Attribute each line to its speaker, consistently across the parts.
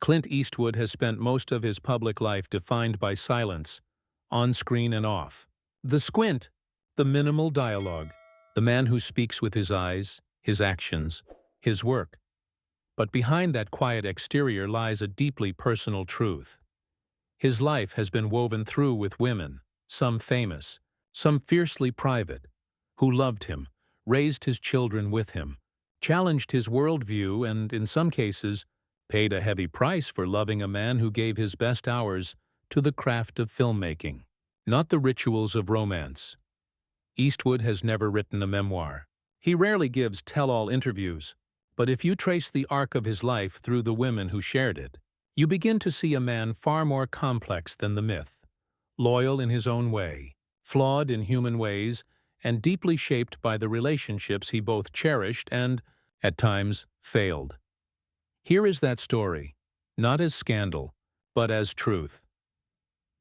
Speaker 1: Clint Eastwood has spent most of his public life defined by silence, on screen and off. The squint, the minimal dialogue, the man who speaks with his eyes, his actions, his work. But behind that quiet exterior lies a deeply personal truth. His life has been woven through with women, some famous, some fiercely private, who loved him, raised his children with him, challenged his worldview and, in some cases, paid a heavy price for loving a man who gave his best hours to the craft of filmmaking, not the rituals of romance. Eastwood has never written a memoir. He rarely gives tell-all interviews, but if you trace the arc of his life through the women who shared it, you begin to see a man far more complex than the myth, loyal in his own way, flawed in human ways, and deeply shaped by the relationships he both cherished and, at times, failed. Here is that story, not as scandal, but as truth.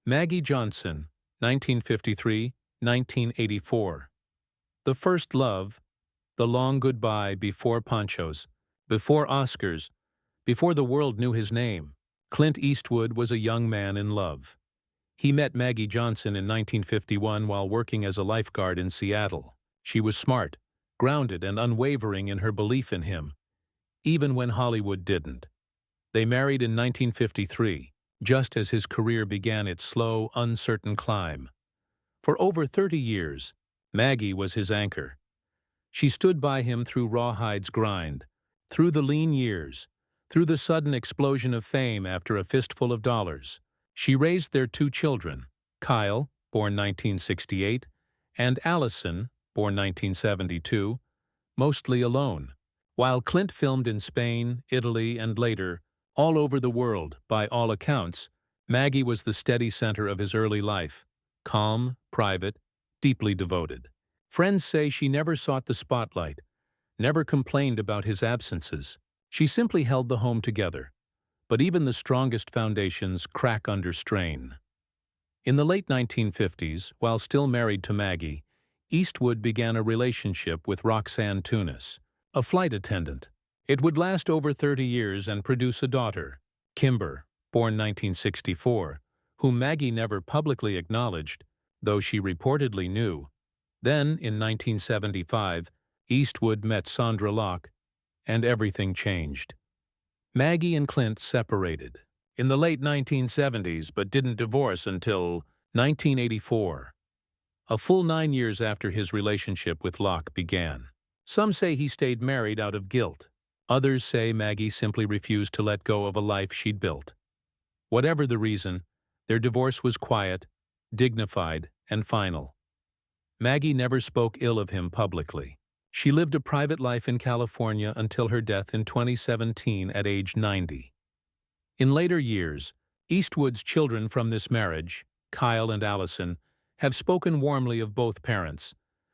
Speaker 1: Maggie Johnson, 1953–1984. The first love, the long goodbye before ponchos, before Oscars, before the world knew his name. Clint Eastwood was a young man in love. He met Maggie Johnson in 1951 while working as a lifeguard in Seattle. She was smart, grounded, and unwavering in her belief in him, even when Hollywood didn't. They married in 1953, just as his career began its slow, uncertain climb. For over 30 years, Maggie was his anchor. She stood by him through Rawhide's grind, through the lean years, through the sudden explosion of fame after a fistful of dollars. She raised their two children, Kyle, born 1968, and Allison, born 1972, mostly alone. While Clint filmed in Spain, Italy, and later, all over the world, by all accounts, Maggie was the steady center of his early life, calm, private, deeply devoted. Friends say she never sought the spotlight, never complained about his absences. She simply held the home together. But even the strongest foundations crack under strain. In the late 1950s, while still married to Maggie, Eastwood began a relationship with Roxanne Tunis, a flight attendant. It would last over 30 years and produce a daughter, Kimber, born 1964, whom Maggie never publicly acknowledged, though she reportedly knew. Then, in 1975, Eastwood met Sondra Locke, and everything changed. Maggie and Clint separated in the late 1970s but didn't divorce until 1984, a full 9 years after his relationship with Locke began. Some say he stayed married out of guilt. Others say Maggie simply refused to let go of a life she'd built. Whatever the reason, their divorce was quiet, dignified, and final. Maggie never spoke ill of him publicly. She lived a private life in California until her death in 2017 at age 90. In later years, Eastwood's children from this marriage, Kyle and Allison, have spoken warmly of both parents,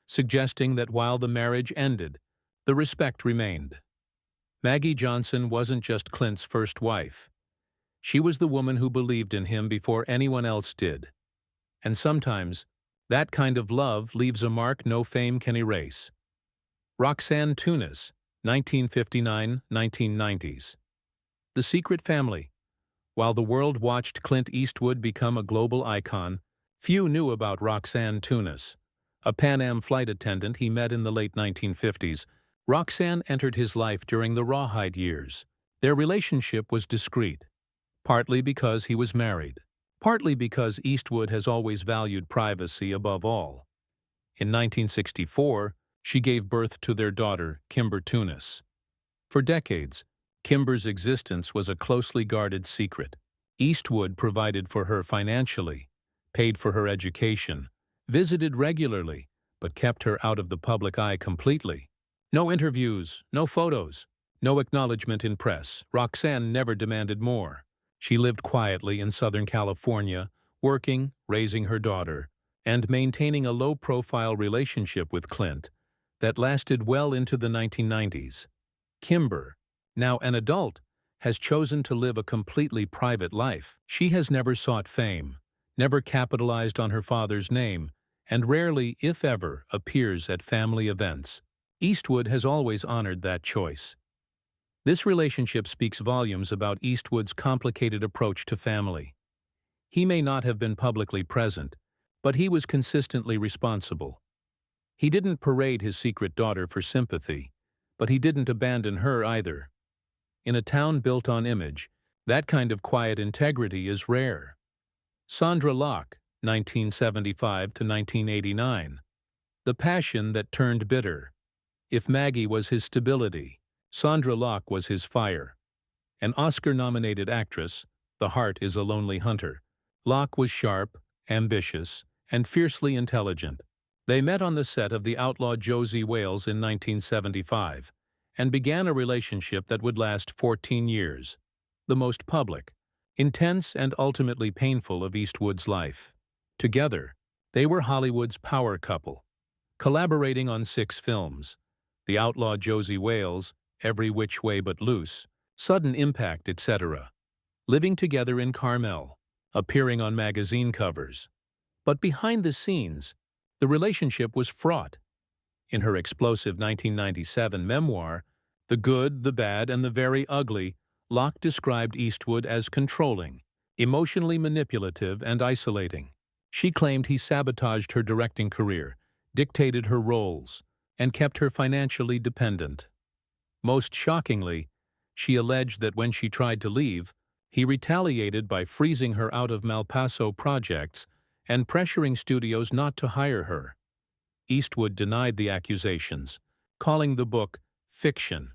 Speaker 1: suggesting that while the marriage ended, the respect remained. Maggie Johnson wasn't just Clint's first wife. She was the woman who believed in him before anyone else did. And sometimes, that kind of love leaves a mark no fame can erase. Roxanne Tunis, 1959–1990s. The Secret Family. While the world watched Clint Eastwood become a global icon, few knew about Roxanne Tunis, a Pan Am flight attendant he met in the late 1950s. Roxanne entered his life during the Rawhide years. Their relationship was discreet, partly because he was married, partly because Eastwood has always valued privacy above all. In 1964, she gave birth to their daughter, Kimber Tunis. For decades, Kimber's existence was a closely guarded secret. Eastwood provided for her financially, paid for her education, visited regularly, but kept her out of the public eye completely. No interviews, no photos, no acknowledgement in press. Roxanne never demanded more. She lived quietly in Southern California, working, raising her daughter, and maintaining a low-profile relationship with Clint that lasted well into the 1990s. Kimber, now an adult, has chosen to live a completely private life. She has never sought fame, never capitalized on her father's name, and rarely, if ever, appears at family events. Eastwood has always honored that choice. This relationship speaks volumes about Eastwood's complicated approach to family. He may not have been publicly present, but he was consistently responsible. He didn't parade his secret daughter for sympathy, but he didn't abandon her either. In a town built on image, that kind of quiet integrity is rare. Sondra Locke, 1975 to 1989. The passion that turned bitter. If Maggie was his stability, Sondra Locke was his fire. An Oscar-nominated actress, The Heart is a Lonely Hunter. Locke was sharp, ambitious, and fiercely intelligent. They met on the set of The Outlaw Josie Wales in 1975 and began a relationship that would last 14 years, the most public, intense, and ultimately painful of Eastwood's life. Together, they were Hollywood's power couple, collaborating on 6 films: The Outlaw Josie Wales, Every Which Way But Loose, Sudden Impact, etc., living together in Carmel, appearing on magazine covers. But behind the scenes, the relationship was fraught. In her explosive 1997 memoir, The Good, the Bad, and the Very Ugly, Locke described Eastwood as controlling, emotionally manipulative, and isolating. She claimed he sabotaged her directing career, dictated her roles, and kept her financially dependent. Most shockingly, she alleged that when she tried to leave, he retaliated by freezing her out of Malpaso projects and pressuring studios not to hire her. Eastwood denied the accusations, calling the book fiction.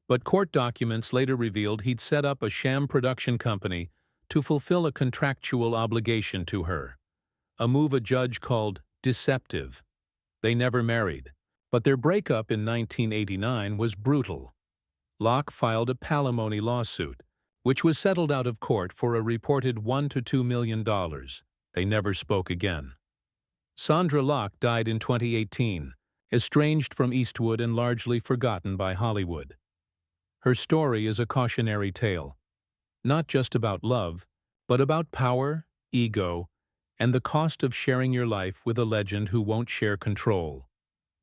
Speaker 1: But court documents later revealed he'd set up a sham production company to fulfill a contractual obligation to her, a move a judge called deceptive. They never married, but their breakup in 1989 was brutal. Locke filed a palimony lawsuit, which was settled out of court for a reported $1 to $2 million. They never spoke again. Sondra Locke died in 2018, estranged from Eastwood and largely forgotten by Hollywood. Her story is a cautionary tale, not just about love, but about power, ego, and the cost of sharing your life with a legend who won't share control.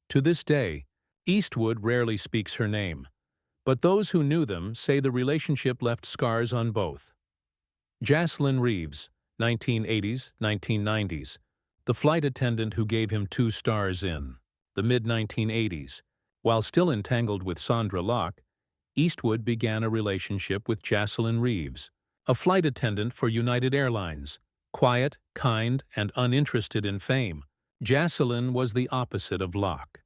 Speaker 1: To this day, Eastwood rarely speaks her name, but those who knew them say the relationship left scars on both. Jacelyn Reeves, 1980s, 1990s, the flight attendant who gave him 2 stars in the mid-1980s. While still entangled with Sondra Locke, Eastwood began a relationship with Jacelyn Reeves, a flight attendant for United Airlines. Quiet, kind, and uninterested in fame, Jacelyn was the opposite of Locke.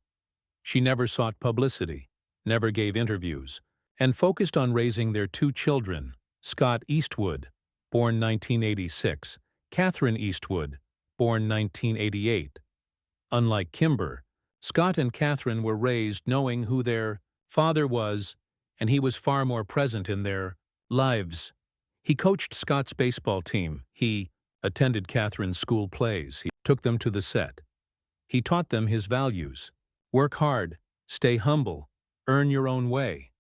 Speaker 1: She never sought publicity, never gave interviews, and focused on raising their 2 children, Scott Eastwood, born 1986, Catherine Eastwood, born 1988. Unlike Kimber, Scott and Catherine were raised knowing who their father was, and he was far more present in their lives. He coached Scott's baseball team. He attended Catherine's school plays. He took them to the set. He taught them his values: work hard, stay humble, earn your own way.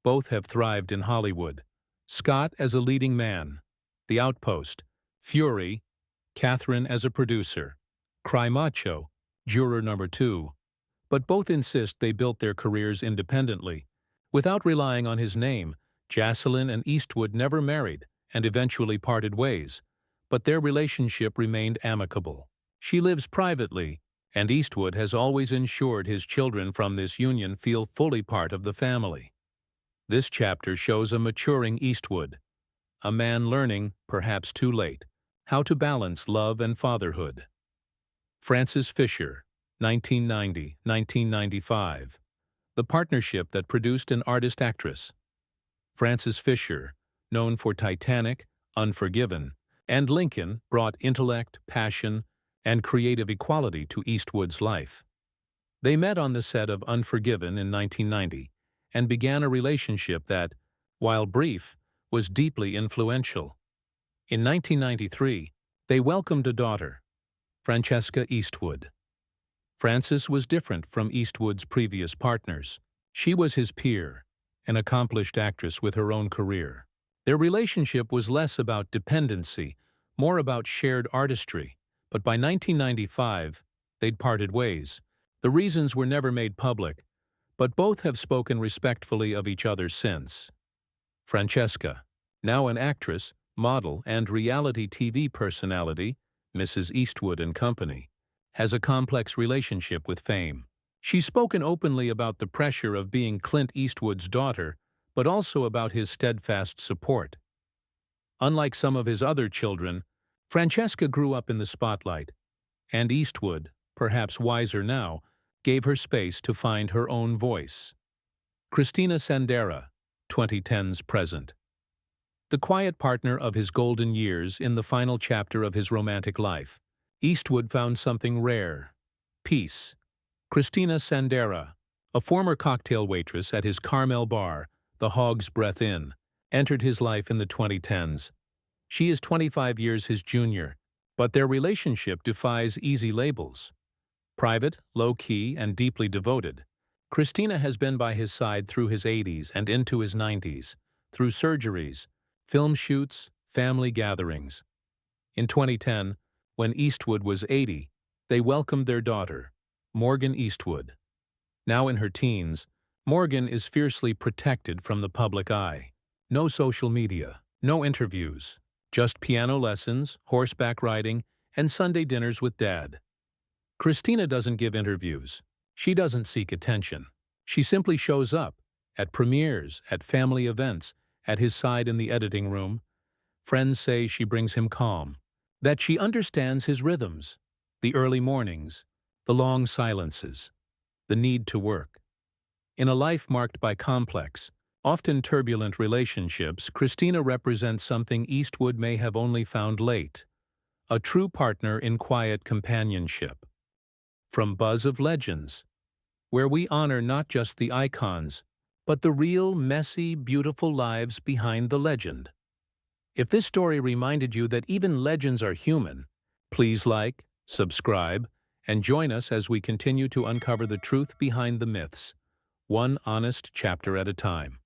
Speaker 1: Both have thrived in Hollywood. Scott as a leading man, The Outpost, Fury, Catherine as a producer, Cry Macho, Juror Number 2. But both insist they built their careers independently. Without relying on his name, Jacelyn and Eastwood never married and eventually parted ways, but their relationship remained amicable. She lives privately, and Eastwood has always ensured his children from this union feel fully part of the family. This chapter shows a maturing Eastwood, a man learning, perhaps too late, how to balance love and fatherhood. Frances Fisher, 1990-1995. The partnership that produced an artist-actress. Frances Fisher, known for Titanic, Unforgiven, and Lincoln, brought intellect, passion, and creative equality to Eastwood's life. They met on the set of Unforgiven in 1990 and began a relationship that, while brief, was deeply influential. In 1993, they welcomed a daughter, Francesca Eastwood. Frances was different from Eastwood's previous partners. She was his peer, an accomplished actress with her own career. Their relationship was less about dependency, more about shared artistry, but by 1995, they'd parted ways. The reasons were never made public, but both have spoken respectfully of each other since. Francesca, now an actress, model, and reality TV personality, Mrs. Eastwood and Company, has a complex relationship with fame. She's spoken openly about the pressure of being Clint Eastwood's daughter, but also about his steadfast support. Unlike some of his other children, Francesca grew up in the spotlight, and Eastwood, perhaps wiser now, gave her space to find her own voice. Christina Sandera, 2010's present. The quiet partner of his golden years in the final chapter of his romantic life, Eastwood found something rare: peace. Christina Sandera, a former cocktail waitress at his Carmel bar, the Hog's Breath Inn, entered his life in the 2010s. She is 25 years his junior, but their relationship defies easy labels. Private, low-key, and deeply devoted, Christina has been by his side through his 80s and into his 90s, through surgeries, film shoots, family gatherings. In 2010, when Eastwood was 80, they welcomed their daughter, Morgan Eastwood. Now in her teens, Morgan is fiercely protected from the public eye. No social media, no interviews, just piano lessons, horseback riding, and Sunday dinners with Dad. Christina doesn't give interviews. She doesn't seek attention. She simply shows up, at premieres, at family events, at his side in the editing room. Friends say she brings him calm, that she understands his rhythms, the early mornings, the long silences, the need to work. In a life marked by complex, often turbulent relationships, Christina represents something Eastwood may have only found late: a true partner in quiet companionship. From Buzz of Legends, where we honor not just the icons, but the real, messy, beautiful lives behind the legend. If this story reminded you that even legends are human, please like, subscribe, and join us as we continue to uncover the truth behind the myths, one honest chapter at a time.